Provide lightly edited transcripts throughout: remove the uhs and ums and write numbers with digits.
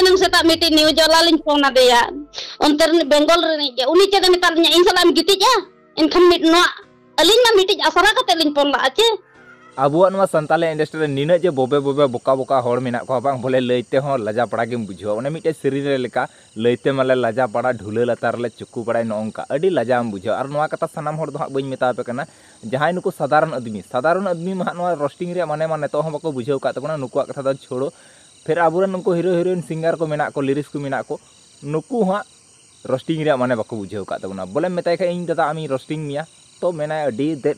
enang setak miti news वाला लिंग phone आदेया onter Bengal रे नहीं उनी चेद मेतारnya इन सलाम गितिजा इनखान मिट नो अलिंग ना मिटी असरा कते लिंग फोन ला आचे आबुआ नवा संताली इंडस्ट्री नीना जे बोबे बोबे बोका बोका होड़ मेना को बांग बोले लइते हो लजा पड़ा गेम बुझो ओने मिटे शरीर रे लेका लइते माले लजा पड़ा ढुले लतार ले चुक्कू पड़ाय नोंका अडी लजाम बुझो और नवा कथा सनाम होड़ दो हा बइन मेता पे कना जहां नुको साधारण आदमी मा नवा रोस्टिंग रे माने माने तो बको बुझो का तबना नुकुआ कथा दो छोड़ो फिर आबुरे नुको हीरो हीरोइन सिंगर को मेना को लिरिक्स को मेना को नुकु हा रोस्टिंग रे माने बको बुझो का तबना बोले मेताय का इन दादा आमी रोस्टिंग मिया तो मेना अडी दे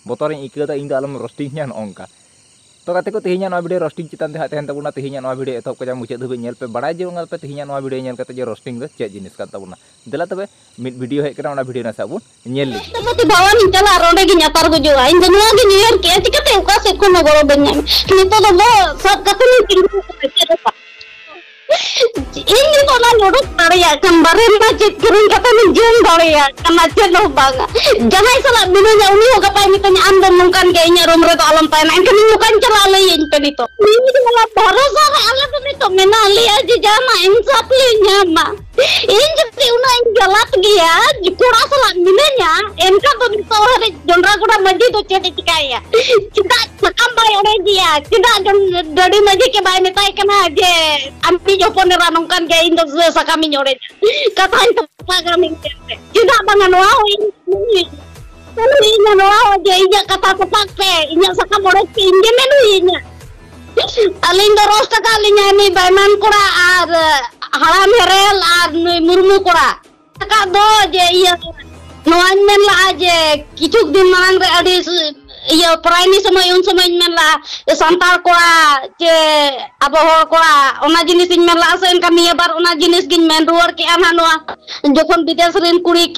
बोतोर इकदा इन आलम रोस्टिंग न्यान ओंका तो कते को तेहिया नवा वीडियो रोस्टिंग चितान ते हातेन तबुना तेहिया नवा वीडियो एतब को जा मुचे धबे नेल पे बड़ाय जेंगल पे तेहिया नवा वीडियो नेल कते जे रोस्टिंग दो चे जिनिस का तबुना देला तबे मिड वीडियो हे करा ओना वीडियो ना साबुन नेल ली तबति भवानी चला रोडे गी न्यातार को जो इन दुनिया गी न्यूयर के चिकते उका से को नगरो बन्याम नितो दो सब कते नि चिंगु को ini kok nurut karya kemarin macet kering kata minjem karya macet lo bang jangan salah minunya uni hoga pa ini tanya anda mungkin kayaknya rumah itu alam tanah ini bukan celala yang itu ini malah boros alam itu menali aja jama insaf nyama ini jadi una yang galak dia kurang salah minunya enka tuh itu hari jonra kuda maju tuh cetek kaya kita sampai orang dia kita dari maju ke bayi metai kena aja ampi jopon ranongkan kayak itu susah kami nyoret kata itu kami tidak bangan wow ini wow aja iya kata pakai ini saka moret pinjam menu ini aling doros kalinya ini bayman kura ar halam herel ar murmu kura saka do aja iya nuan men lah aja kicuk di malang re adis iya prime sama yun sama men lah santar kura ce apa hor kura ona jinis in men lah asen kami bar ona jinis gin men ruar ke ana noa jokon bides rin kuri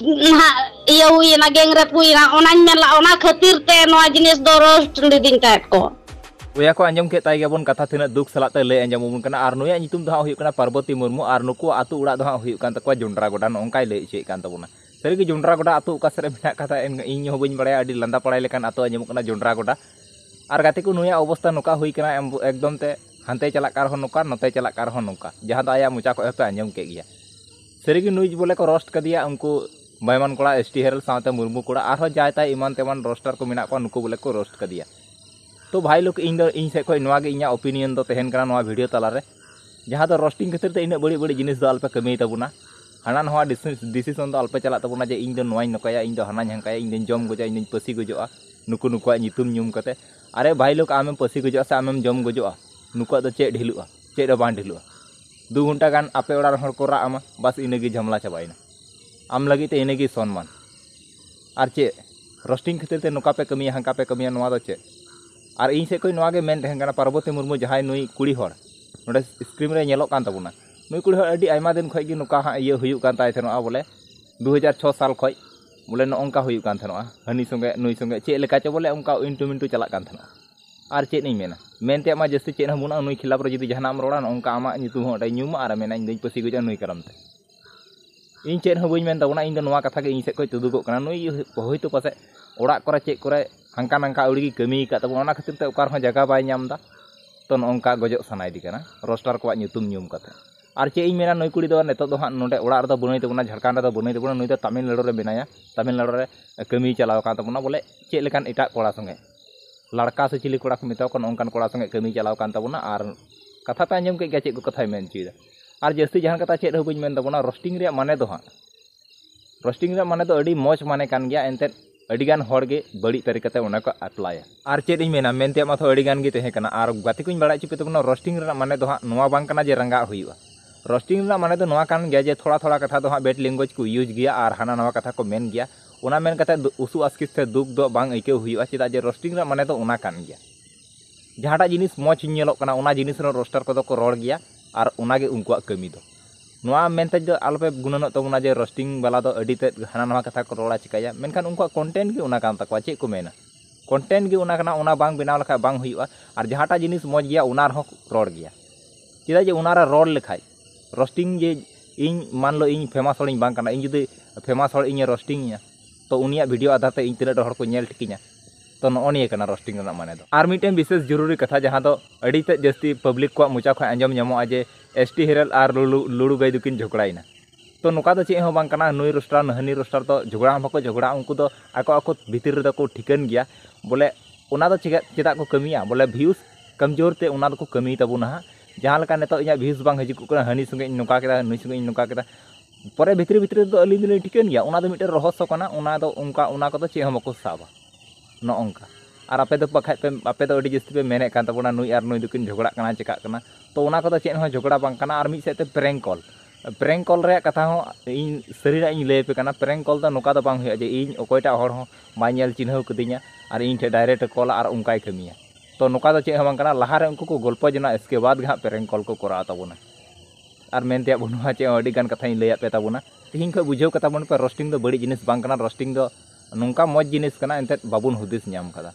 iya hui na geng rep hui na ona men lah ona khatir te noa jinis doros liding kat ko Uya ko anjom ke tay gabon kata tina duk salat te le anjom mun kana arno ya nyitum do ha huyuk kana Parvati Murmu arno ko atu urak do ha huyuk kan takwa Jondra Goda nongkai le ce kan tabuna sari ge Jondra Goda atu ka sere bina kata en inyo bañ baraya adi landa parai lekan atu anjom kana Jondra Goda ar gati ko nuya obostha nuka hui kana ekdom te hante chalak kar hon nuka note chalak kar hon nuka jahan do aya mucha ko epe anjom ke giya sari ge nuj bole ko roast ka dia unku bayman kola ST Herald saute Murmu kola arho jay tay iman teman roaster ko mina ko nuku bole ko roast ka dia तो भाई लोग इन से खोई नवा गे इना opinion दो तहन करा नवा वीडियो तलारे जहाँ तो रोस्टिंग खातिर ते इन बड़ी बड़ी जिनिस दो अल्पे कमी तबुना हाना नवा डिसीजन दो अल्पे चला तबुना जे इन दो नवाई नकाया इन दो हाना हंकाया इन दिन जम गजा इन दिन पसी गजोआ नुकु नुकुआ नितुम न्यूम कते अरे भाई लोग आमें पसी गजोआ से आमें जम गजोआ नुकुआ दो चेड ढिलुआ चेड बान ढिलुआ 2 घंटा गान आपे ओड़ा हर को रा आमा बस इनेगी झमला चबाइना आम लगी ते इनेगी सम्मान और चे रोस्टिंग खातिर ते नुका पे कमी हंका पे कमी नवा दो चे और इन से कोई नवा गे मेन तहन पार्वती मुर्मू जहां नुई कुड़ी हर नोडे स्क्रीन रे नेलो कान तबुना नुई कुड़ी हर अडी आयमा दिन खय गे नुका हा इया हुयु कान ताय थनोआ बोले 2006 साल खय बोले नोंका हुयु कान थनोआ हनी संगे नुई संगे चे लेका चे बोले उनका इंटू मिंटू चला कान थनोआ और चे नहीं मेना मेनते मा जस्ती चे हमुना नुई खिलाफ रे जदी जहानाम रोड़ा नोंका आमा नितुम हो अडै न्यूमा आर मेना इन दिन पसी गजा नुई करमते इन चे हबुई मेन तबुना इन नवा कथा गे इन से कोई तुदुगो कना नुई होयतो पासे ओड़ा करे चे करे हांका नांका उड़ी कमी का तब ओना खातिर ते ओकार हो जगह बाय नामदा तो नोंका गजो सनाय दी कना रोस्टर को ᱧᱩᱛᱩᱢ ᱧᱩᱢ ᱠᱟᱛᱮ आर चे इन मेना नई कुड़ी दो नेतो दो हां नोडे ओड़ा ᱨᱮᱫᱚ ᱵᱩᱱᱟᱹᱭ ᱛᱟᱵᱚᱱᱟ ঝাᱲᱠᱷᱚᱸᱰ ᱨᱮᱫᱚ ᱵᱩᱱᱟᱹᱭ ᱛᱟᱵᱚᱱᱟ ᱱᱩᱭ ᱫᱚ तमिलनाडु रे बेनाया तमिलनाडु रे कमी चलाव कान तबोना बोले चे लेकान एटा कोड़ा संगे लड़का से चिली कोड़ा को मिताव कन ओंकान कोड़ा संगे कमी चलाव कान तबोना आर कथा पे अंजम के गया चे को कथा मेन चीदा आर जस्ती जहां कथा चे हबुñ मेन तबोना रोस्टिंग रे माने दो हां रोस्टिंग रे माने दो अडी मौज माने कान गया एंते अडिगान होड़गे बड़ी तरीकाते उना को अप्लाया आर चेद इन मेना मेनते मा थो अडिगान गे तहे कना आर गाति कुñ बड़ा चिपे तबना रोस्टिंग रे माने दो हां नोवा बांग कना जे रंगा हुइवा रोस्टिंग रे माने दो नोवा कान गया जे थोड़ा थोड़ा कथा दो हां बेट लैंग्वेज को यूज गया आर हाना नवा कथा को मेन गया उना मेन कथा उसु आस्किस से दुख दो बांग इके हुइवा चिदा जे रोस्टिंग रे माने दो उना कान गया जहाटा जिनिस मौज नेलो कना उना जिनिस रो रोस्टर को दो को रोड गया आर उना गे उनकुआ कमी दो नोआ मेनते जो आलोपे गुणनो तबुना जे रोस्टिंग वाला दो अडी ते हाना नवा कथा को रोड़ा चिकाया मेनखान उनका कंटेंट गे उना कान तकवा चे को मेना कंटेंट गे उना कना उना बांग बनाव लखा बांग हुइवा आर जहाटा जिनिस मौज गया उना रहो रोड गया चिदा जे उनारा रोड लेखाय रोस्टिंग जे इन मान लो इन फेमस होड़ बांग कना इन जुदी फेमस होड़ इन रोस्टिंग या तो उनिया वीडियो आधार ते इन तिना हर को नेल ठिकिया तो नोनिए कना रोस्टिंग रना माने दो आर मिटेन विशेष जरूरी कथा जहां दो अडी ते जस्ती पब्लिक को मुचा ख अंजम ᱧᱟᱢᱚᱜᱼᱟ जे एसटी हेरल और लुड़ू गाई दुकिन झगड़ाइना तो नोका दो चेक बांग कना नुई रोस्टार नहनी रोस्टार तो झगड़ा बाको झगड़ा उनको दो आको भीतर रे को ठिकन गया बोले ओना दो चेदा को कमिया बोले भ्यूज कमजोर ते ओना दो कमी तबुना जहाँ लेका नेतो इया भ्यूज बांग हजिकु कना हनी संगे नोका केदा नुई संगे नोका केदा परे भीतर दो अली दिले ठिकन गया ओना दो मिटे रहस्य कना ओना दो उनका ओना को दो चेक बाको साबा न अंका और आपे दो पखाय पे आपे दो अडी जस्ती पे मेने कान तबुना नुई आर नुई दुकिन झगड़ा कना चिका कना तो ओना को दो चेक हो झगड़ा बांग कना और मिट सेते प्रैंक कॉल रे कथा हो इन शरीर इन लय पे कना प्रैंक कॉल दा नोका दा बांग हुया जे इन ओकयटा हर हो बाय नेल चिन्हव कदिnya और इन ठे डायरेक्ट कॉल और उनकाय कमिया तो नोका दा चेक बांग कना लहा रे उनको को गल्प जना इसके बाद गा प्रैंक कॉल को करा ताबोना और मेनते बनुआ चे अडी गान कथा इन लय पे ताबोना तिहिं को बुझाव कता बन पे रोस्टिंग दो बड़ी जिनिस बांग कना रोस्टिंग दो नोका मौज जिनिस कना एंते बाबुन हुदिस ᱧᱟᱢ कदा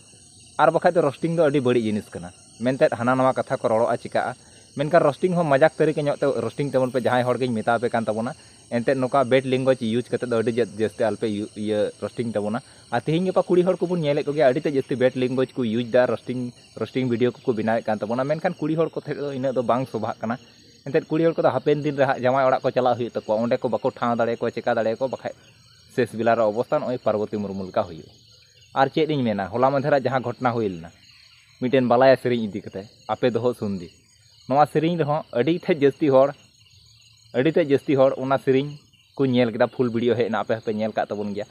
और बखा तो रोस्टिंग दो अडी बड़ी जिनिस कना मेनते हाना नवा कथा को रड़ोआ चिका मेनका रोस्टिंग हो मजाक तरीके ᱧᱚᱜ रोस्टिंग तबन पे जहां हर गेኝ मेता पे कान तबोना एंते नोका बेट लैंग्वेज यूज कते दो अडी जस्ते अल्पे ये रोस्टिंग तबोना आ तिहिं गपा कुड़ी हर को बुन नेले को गया अडी ते जस्ते बेट लैंग्वेज को यूज दा रोस्टिंग वीडियो को बनाए कान तबोना मेनखान कुड़ी हर को थे इना दो बांग सोभा कना एंते कुड़ी हर को हापेन दिन रे जमाय ओड़ा को चला हुई तको ओंडे को बाको ठाव दाड़े को चिका दाड़े को बखाय शेष बिलार अवस्था ओई पार्वती मुर्मू का हुई और चेक इन मेना होला मधेरा जहां घटना हुईलना मिटेन बालाया सेरिंग इदी कते आपे दो सुंदी नवा सेरिंग रहो अडी थे जस्ती हर ओना सेरिंग को नेल केदा फुल वीडियो हेना आपे पे नेल का तबन गया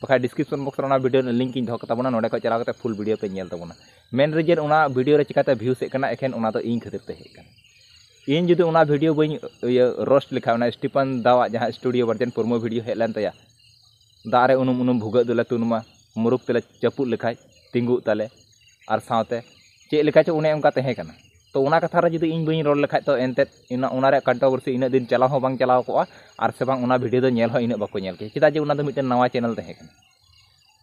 बखा डिस्क्रिप्शन बॉक्स रे वीडियो लिंक इन दो कता बना नोडे को चला कते फुल वीडियो पे नेल तबना मेन रीजन ओना वीडियो रे चिकाते व्यूज हे कना एखेन ओना तो इन खातिर ते हे कना इन जुदी ओना वीडियो बई रोस्ट लिखा ओना स्टीफन दावा जहां स्टूडियो वर्जन प्रोमो वीडियो हे लेन तया दारे उनुम भुगा दुला तुनुमा मुरुक तले चपुत लेखाय तिंगु तले और सावते चे लेखा चे उने उनका तहे कना तो ओना कथा रे जुदी इन बई रोल लेखाय तो एंते इना ओना रे कंट्रोवर्सी इन दिन चलाव हो बांग चलाव को और से बांग ओना वीडियो दो नेल हो इन बाको नेल के चिदा जे ओना दो मिटन नवा चैनल तहे कना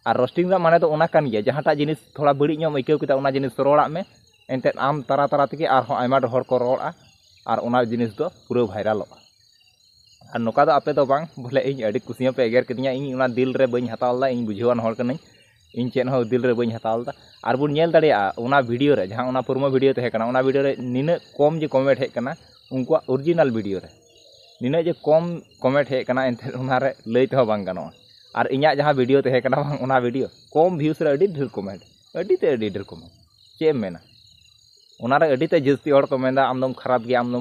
और रोस्टिंग दा माने तो ओना कान गया जहांटा जिनिस थोड़ा बड़ी ñom आइकाव किता ओना जिनिस रोड़ा में एंते आम तारा तारा तके और हो आयमा हर को रोड़ा और ओना जिनिस दो पूरा वायरल और नोका दो आपे दो बांग बोले इन अडी कुसिया पे एगर कदिया इन ओना दिल रे बई हतालदा इन बुझावन हर कनई इन चेन हो दिल रे बई हतालदा और बुन नेल दाड़िया ओना वीडियो रे जहां ओना पुरमा वीडियो तहे कना ओना वीडियो रे निने कम जे कमेंट हे कना उनका ओरिजिनल वीडियो रे निने जे कम कमेंट हे कना एंते ओना रे लई तो बांग गानो और इन्या जहां वीडियो तहे कना बांग ओना वीडियो कम व्यूज रे अडी ढेर कमेंट चे मेना ओना रे अडी ते जस्ती हर को मेंदा आमदम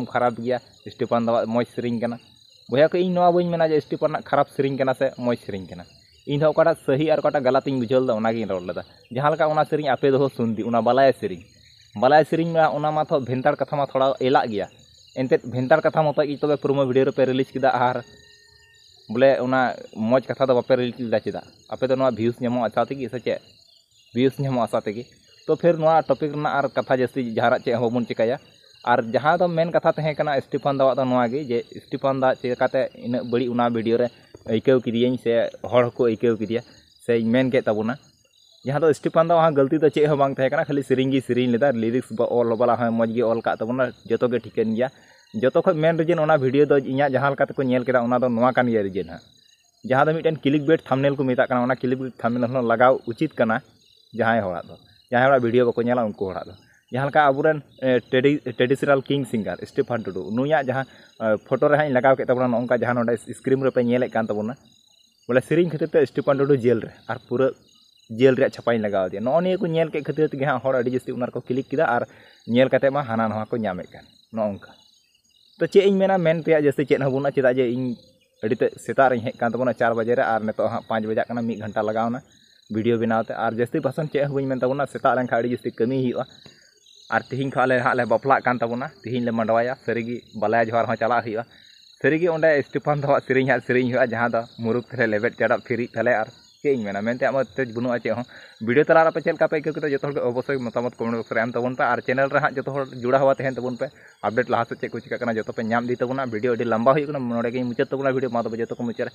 खराब गया स्टीफन दवा मौज सेरिंग कना बोया को इन नवा बई मेना जे स्टीफन ना खराब सेरिंग कना से मौज सेरिंग कना इन हो काटा सही और काटा गलत इन बुझल दा ओना गिन रोल लदा जहां लका ओना सेरिंग आपे दो सुनदी ओना बालाय सेरिंग में ओना मा तो भेंतार कथा मा थोड़ा एला गया एंते भेंतार कथा मत इ तबे प्रोमो वीडियो रे पे रिलीज किदा आर बोले ओना मौज कथा दो बापे रिलीज किदा चिदा आपे दो नवा व्यूज नेमो अच्छा तेगी से चे व्यूज नेमो आशा तेगी तो फिर नवा टॉपिक ना और कथा जस्ती जहारा चे होबन चिकाया और जहाँ तो मेन कथा तहे कना स्टीफन दावा तो नवा गे जे स्टीफन दा चिकाते इन बड़ी ओना वीडियो रे आइकाव किदियन से हर को आइकाव किदिया से मेन के तबुना जहाँ तो स्टीफन दा वहाँ गलती तो चे हो बांग तहे कना खाली सेरिंग गी सेरिंग लेदा लिरिक्स ऑल बाला है मौज गे ऑल का तबुना जतो गे ठिकन गया जतो ख मेन रीजन ओना वीडियो दो इया जहाँ लका को नेल केदा ओना दो नवा कान गया रीजन हा जहाँ दो मिटन क्लिक बेट थंबनेल को मेता कना ओना क्लिक बेट थंबनेल लगाव उचित कना जहाँ हड़ा वीडियो बको नेला उनको हड़ा दो जहाँ का अबुरन traditional king singer Stephen Tudu नुया जहाँ फोटो रे लगाव के तबना नोंका जहाँ नोडे स्क्रीन रे पे नेले कान तबना बोले सेरिंग खातिर ते स्टीफन टुडू जेल रे और पूरा जेल रे छपाई लगाव दिया नो निये को नेल के खातिर ते हाँ हर अडी जस्ती उनार को क्लिक किदा और नेल काते मा हाना नवा को ᱧᱟᱢᱮ कान नोंका तो चे इन मेना मेन ते जस्ती चेत हबुना चेदा जे इन अडी ते सेता रे हेक कान तबना 4 बजे रे और नेतो हाँ 5 बजे कना 1 घंटा लगावना वीडियो बनाते और जस्ती पसंद चे हबुन मेन तबना सेता रेन खा अडी जस्ती कमी हुआ और तिहिं खाले हाले बापला कान तबना तिहिं ले मंडवाया सरीगी बालाया जोहार हो चला हुआ सरीगी ओंडे स्टीफन दवा सेरिंग हुआ जहाँ दो मुरुक थले लेबेट चढ़ा फिरी थले और चे इन मेना मेनते आम तेज बनुआ चे हो वीडियो तला पे चलका पे इको जो अवश्य मतामत कमेंट बॉक्स रे एम तबन पे और चैनल रे हाँ जो जुड़ा हुआ तहन तबन पे अपडेट लहा से चे को चिका जो पे नाम दी तबना वीडियो अडी लंबा हुई नोडे गे मुचाद तबना वीडियो मा तो जो को मुचाद